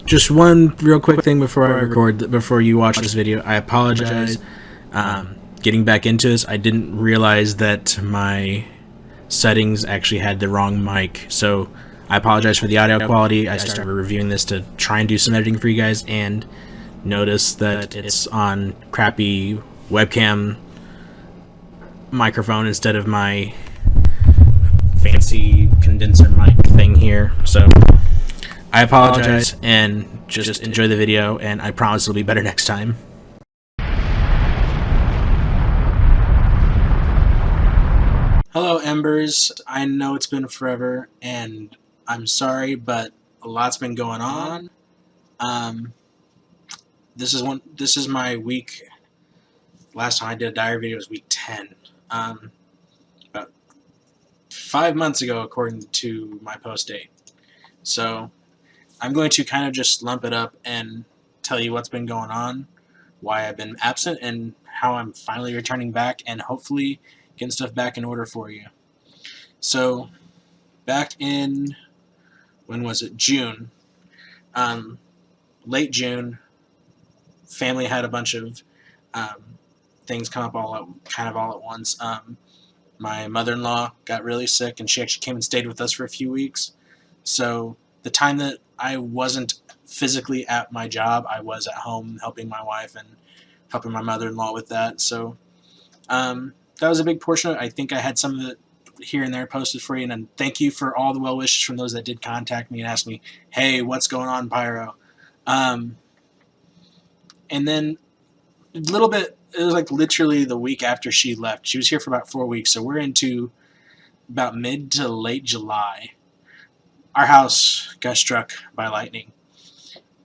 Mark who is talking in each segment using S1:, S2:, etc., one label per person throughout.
S1: Just one real quick thing before I record, before you watch this video. I apologize. Getting back into this, I didn't realize that my settings actually had the wrong mic. So I apologize for the audio quality. I started reviewing this to try and do some editing for you guys and noticed that it's on crappy webcam microphone instead of my fancy condenser mic thing here. So I apologize and just enjoy the video, and I promise it'll be better next time. Hello, Embers. I know it's been forever, and I'm sorry, but a lot's been going on. This is my week. Last time I did a diary video was week 10. About 5 months ago, according to my post date. So I'm going to kind of just lump it up and tell you what's been going on, why I've been absent, and how I'm finally returning back and hopefully getting stuff back in order for you. So back in, when was it? June. Late June, family had a bunch of things come up kind of all at once. My mother-in-law got really sick, and she actually came and stayed with us for a few weeks. So the time that I wasn't physically at my job, I was at home helping my wife and helping my mother-in-law with that. So that was a big portion of it. I think I had some of it here and there posted for you, and thank you for all the well wishes from those that did contact me and ask me, hey, what's going on, Pyro? And then a little bit, it was like literally the week after she left. She was here for about 4 weeks, so we're into about mid to late July. Our house got struck by lightning,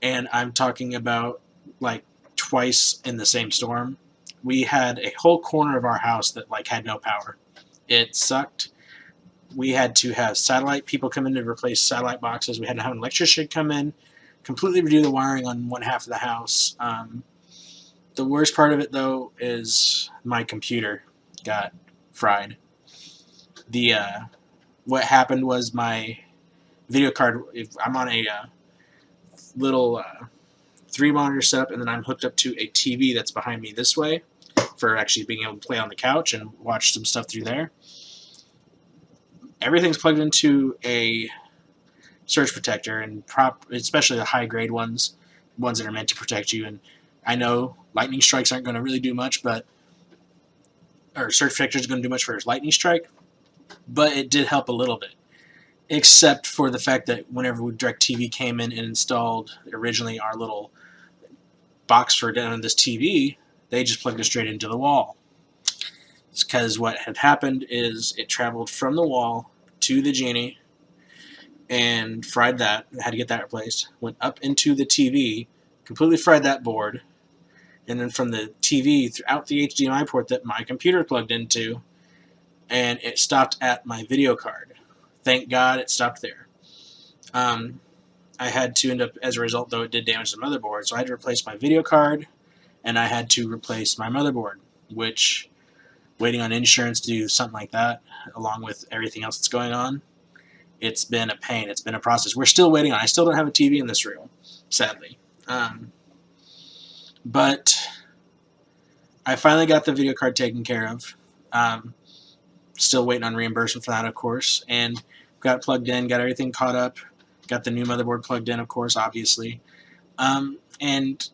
S1: and I'm talking about like twice in the same storm. We had a whole corner of our house that like had no power. It sucked. We had to have satellite people come in to replace satellite boxes. We had to have an electrician come in, completely redo the wiring on one half of the house. The worst part of it, though, is my computer got fried. What happened was my video card, I'm on a little 3-monitor setup, and then I'm hooked up to a TV that's behind me this way for actually being able to play on the couch and watch some stuff through there. Everything's plugged into a surge protector, and especially the high-grade ones that are meant to protect you. And I know lightning strikes aren't going to really do much, or surge protector is going to do much for a lightning strike, but it did help a little bit. Except for the fact that whenever DirecTV came in and installed originally our little box for down this TV, they just plugged it straight into the wall. It's because what had happened is it traveled from the wall to the Genie and fried that, had to get that replaced, went up into the TV, completely fried that board, and then from the TV throughout the HDMI port that my computer plugged into, and it stopped at my video card. Thank God it stopped there. I had to end up, as a result, though, it did damage the motherboard, so I had to replace my video card, and I had to replace my motherboard, which, waiting on insurance to do something like that, along with everything else that's going on, it's been a pain. It's been a process. We're still waiting on it. I still don't have a TV in this room, sadly. But I finally got the video card taken care of. Still waiting on reimbursement for that, of course, and got it plugged in, got everything caught up, got the new motherboard plugged in, of course, obviously, and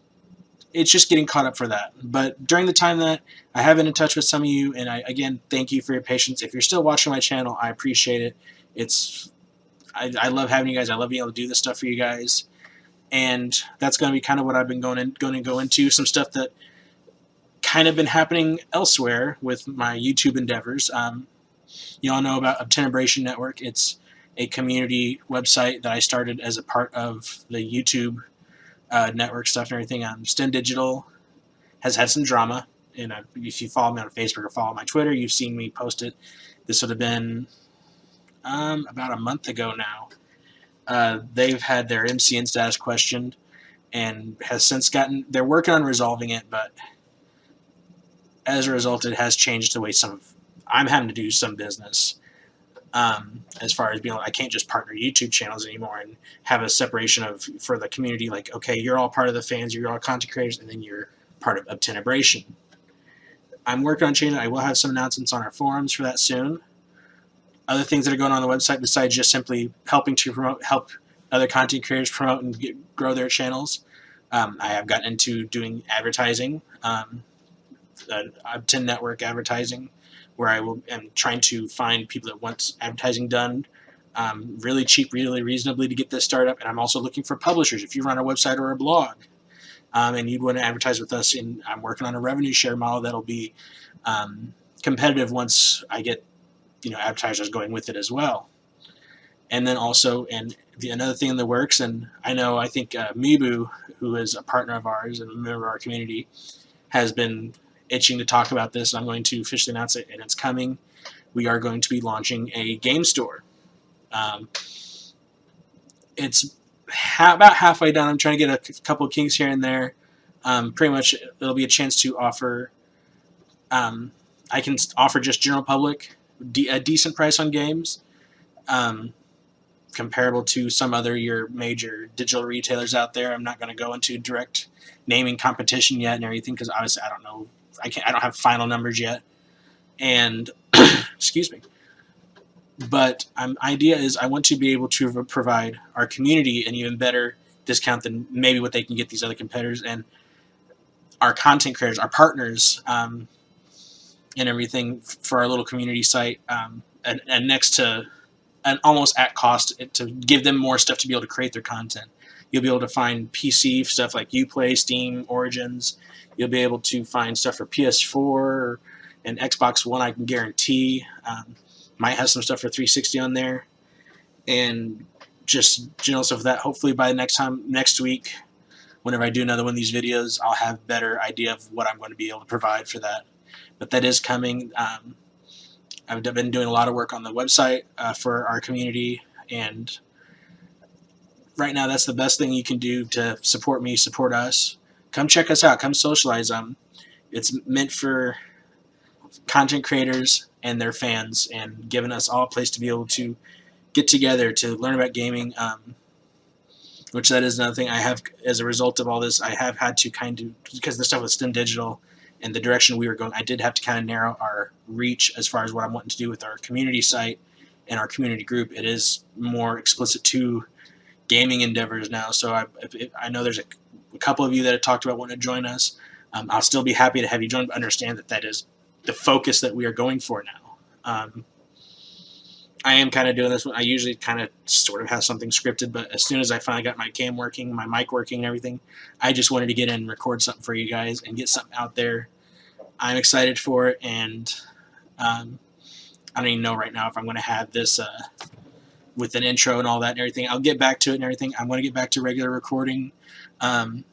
S1: it's just getting caught up for that. But during the time that I have been in touch with some of you, and again, thank you for your patience. If you're still watching my channel, I appreciate it. I love having you guys. I love being able to do this stuff for you guys, and that's going to be kind of what I've been going to go into, some stuff that kind of been happening elsewhere with my YouTube endeavors. You all know about Obtenebration Network. It's a community website that I started as a part of the YouTube network stuff and everything. STEM Digital has had some drama, and if you follow me on Facebook or follow my Twitter, you've seen me post it. This would have been about a month ago now. They've had their MCN status questioned and has since they're working on resolving it, but as a result, it has changed the way I'm having to do some business. As far as being like, I can't just partner YouTube channels anymore and have a separation of for the community. Like, okay, you're all part of the fans, you're all content creators, and then you're part of Obtenebration. I'm working on changing. I will have some announcements on our forums for that soon. Other things that are going on the website besides just simply helping to help other content creators promote and grow their channels. I have gotten into doing advertising, Obten Network advertising, where am trying to find people that want advertising done really cheap, really reasonably to get this startup. And I'm also looking for publishers. If you run a website or a blog and you'd want to advertise with us, I'm working on a revenue share model that'll be competitive once I get advertisers going with it as well. And then also, another thing in the works, and I think Mibu, who is a partner of ours and a member of our community, has been itching to talk about this, and I'm going to officially announce it, and it's coming. We are going to be launching a game store. It's about halfway done. I'm trying to get a couple of kinks here and there. Pretty much, it'll be a chance to offer. I can offer just general public a decent price on games, comparable to some other your major digital retailers out there. I'm not going to go into direct naming competition yet and everything because obviously I don't know. I don't have final numbers yet, and excuse me. But idea is I want to be able to provide our community an even better discount than maybe what they can get these other competitors, and our content creators, our partners, and everything for our little community site, and next to and almost at cost to give them more stuff to be able to create their content. You'll be able to find PC stuff like Uplay, Steam, Origins. You'll be able to find stuff for PS4 and Xbox One, I can guarantee. Might have some stuff for 360 on there. And just general stuff for that. Hopefully by next week, whenever I do another one of these videos, I'll have a better idea of what I'm going to be able to provide for that. But that is coming. I've been doing a lot of work on the website for our community, and right now that's the best thing you can do to support me, support us. Come check us out. Come socialize. It's meant for content creators and their fans, and giving us all a place to be able to get together to learn about gaming, which that is another thing I have. As a result of all this, I have had to because the stuff with STEM Digital and the direction we were going, I did have to kind of narrow our reach as far as what I'm wanting to do with our community site and our community group. It is more explicit to gaming endeavors now. So I know there's a couple of you that have talked about wanting to join us. I'll still be happy to have you join, but understand that is the focus that we are going for now. I am kind of doing this. I usually kind of sort of have something scripted, but as soon as I finally got my cam working, my mic working and everything, I just wanted to get in and record something for you guys and get something out there. I'm excited for it, and I don't even know right now if I'm going to have this with an intro and all that and everything. I'll get back to it and everything. I'm going to get back to regular recording. Going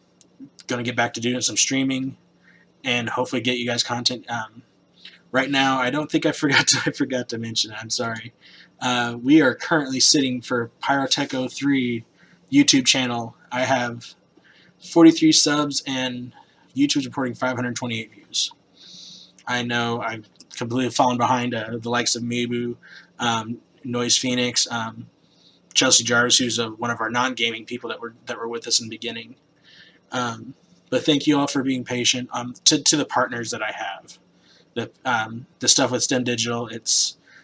S1: to get back to doing some streaming and hopefully get you guys content. Right now, I don't think I forgot to mention it. I'm sorry. We are currently sitting for Pyrotech03 YouTube channel. I have 43 subs and YouTube's reporting 528 views. I know I've completely fallen behind the likes of Mibu, Noise Phoenix, Chelsea Jarvis, who's one of our non-gaming people that were with us in the beginning. But thank you all for being patient. To the partners that I have, the stuff with STEM Digital, it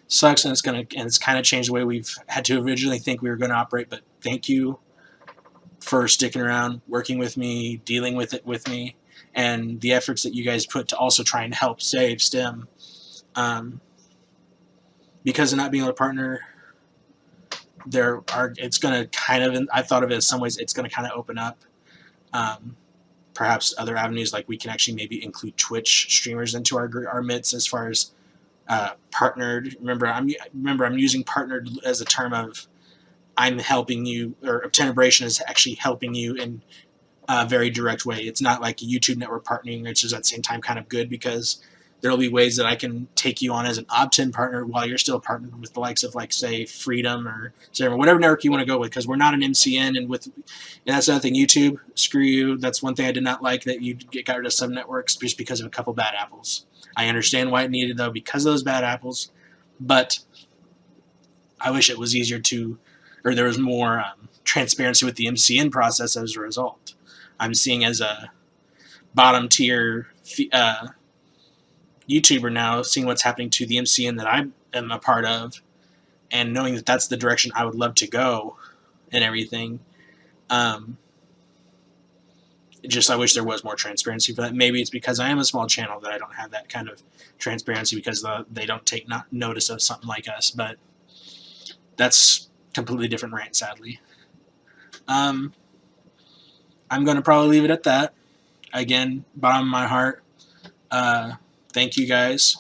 S1: sucks and it's kind of changed the way we've had to originally think we were going to operate. But thank you for sticking around, working with me, dealing with it with me, and the efforts that you guys put to also try and help save STEM. Because of not being able to partner, it's going to kind of, I thought of it as some ways, it's going to kind of open up perhaps other avenues, like we can actually maybe include Twitch streamers into our midst as far as partnered. Remember, I'm using partnered as a term of I'm helping you, or Obtenebration is actually helping you in a very direct way. It's not like a YouTube network partnering, which is at the same time kind of good because there will be ways that I can take you on as an Obten partner while you're still partnered with the likes of, like, say, Freedom or whatever network you want to go with, because we're not an MCN, and that's another thing. YouTube, screw you. That's one thing I did not like, that you got rid of some networks just because of a couple bad apples. I understand why it needed, though, because of those bad apples, but I wish it was easier to, or there was more transparency with the MCN process as a result. I'm seeing as a bottom tier YouTuber now, seeing what's happening to the MCN that I am a part of, and knowing that that's the direction I would love to go and everything. Just I wish there was more transparency for that. Maybe it's because I am a small channel that I don't have that kind of transparency because they don't take notice of something like us. But that's completely different rant, sadly. I'm going to probably leave it at that. Again, bottom of my heart, thank you guys.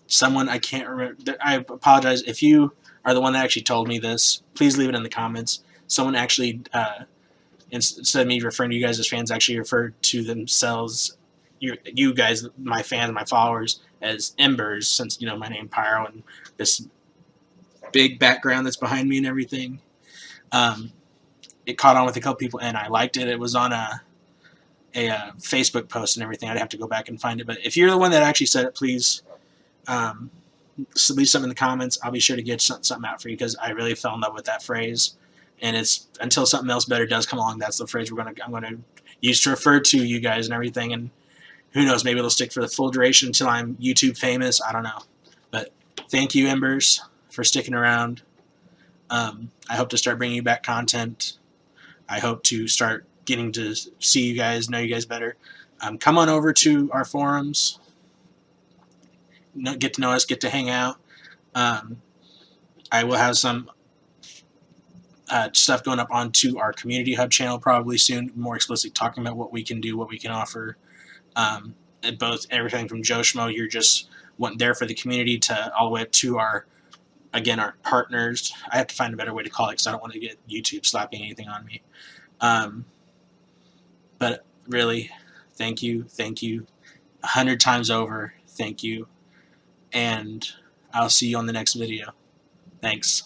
S1: Someone, I can't remember, I apologize. If you are the one that actually told me this, please leave it in the comments. Someone actually, instead of me referring to you guys as fans, actually referred to themselves, you guys, my fans, my followers, as EMBERS, since, you know, my name Pyro and this big background that's behind me and everything. It caught on with a couple people, and I liked it. It was on a Facebook post and everything. I'd have to go back and find it. But if you're the one that actually said it, please leave something in the comments. I'll be sure to get something out for you because I really fell in love with that phrase. And it's until something else better does come along, that's the phrase I'm gonna use to refer to you guys and everything. And who knows, maybe it'll stick for the full duration until I'm YouTube famous. I don't know. But thank you, EMBERS, for sticking around. I hope to start bringing you back content. I hope to start getting to see you guys, know you guys better. Come on over to our forums. Get to know us, get to hang out. I will have some stuff going up onto our community hub channel probably soon, more explicitly talking about what we can do, what we can offer. Both everything from Joe Schmo, you're just there for the community, to all the way up to our partners. I have to find a better way to call it because I don't want to get YouTube slapping anything on me. But really, thank you, 100 times over, thank you, and I'll see you on the next video. Thanks.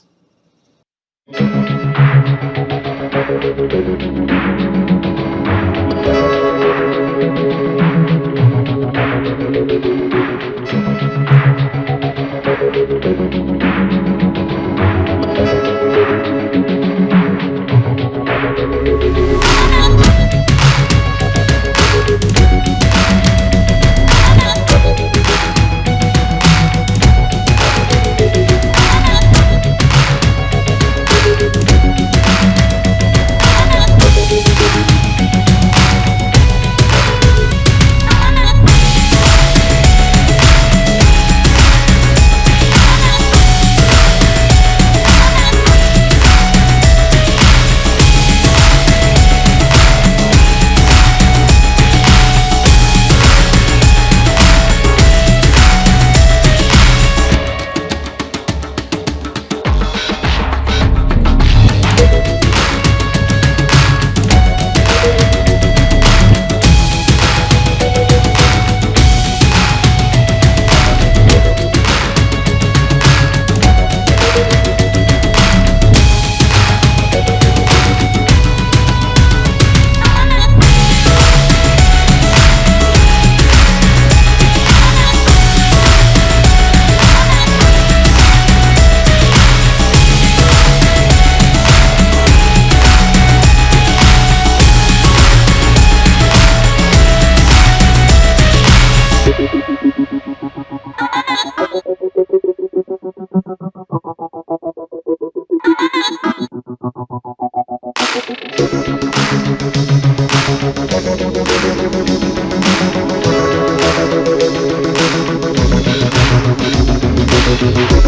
S2: Thank you.